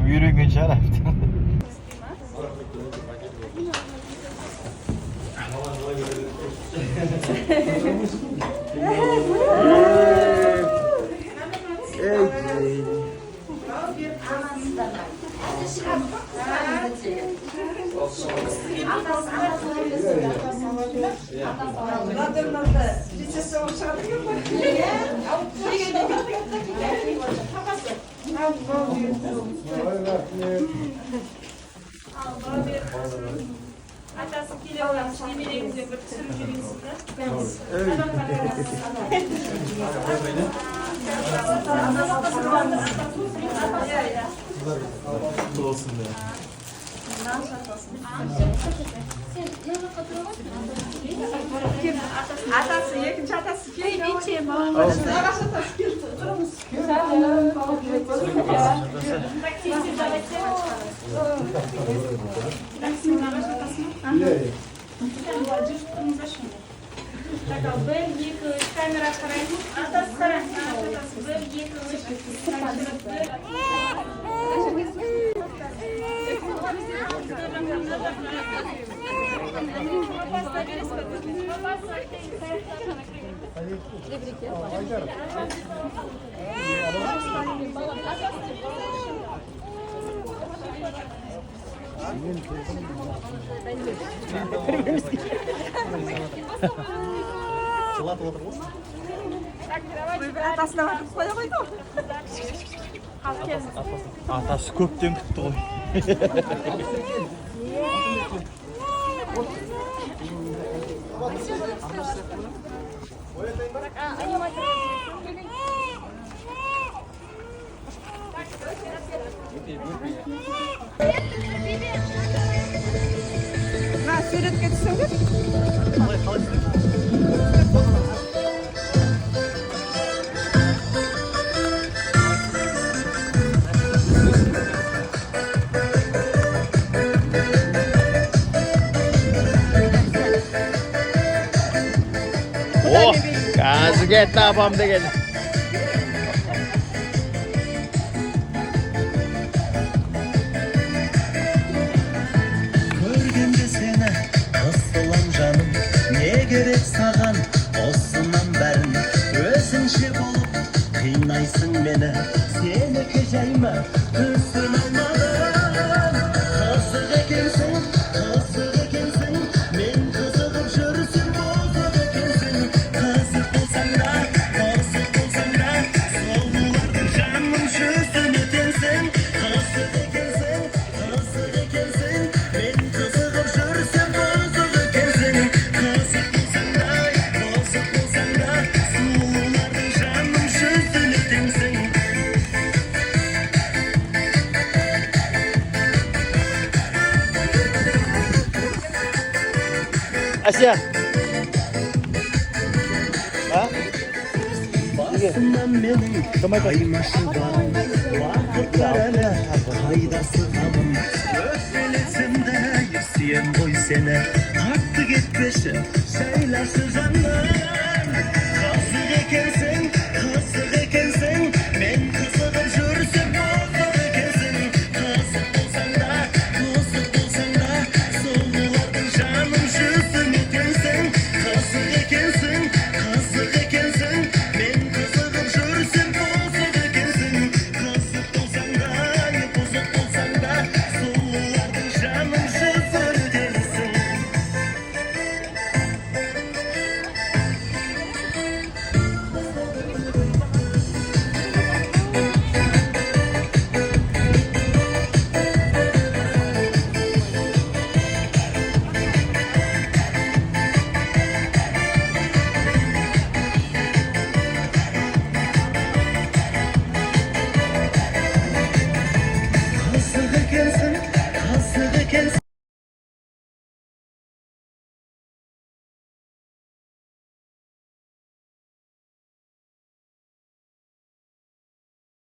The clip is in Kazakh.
үйренген шығар әбден. Atası kilo olan yemeğinize bir sürü yürüyünsünler. Mutlu olsun diye. Atası yakınca atası kilo. Така, бельгик, камера қараймыз. Атасы қараймыз. Атасы бельгик, Жылатып отыр ғой. атасына барып қоя қойды. Атасы көптен күтті ғой. Суретке түсіңдер. О, қазір кетті апам деген. Көргенде сені ысылам жаным, не керек саған осынан бәрін, өзіңше болып қинайсың мені, сенікі жайма түсін алмадым. Қызық екенсің, мен қызығып жүрсің, бозық екенсің. Қызық болсаң да, сұлулардың жаным жүзін өтенсің. Қызық екенсің, мен қызығып жүрсің, бозық екенсің. Қызық болсаң да, сұлулардың жаным жүзін өтенсің. Асия. Басымнан менің қаймашы барым, уақыттар әлі қайдасы ғамым. Өкпелесемді сүйем ғой сені, қатты кетпеші жайлашы жаным.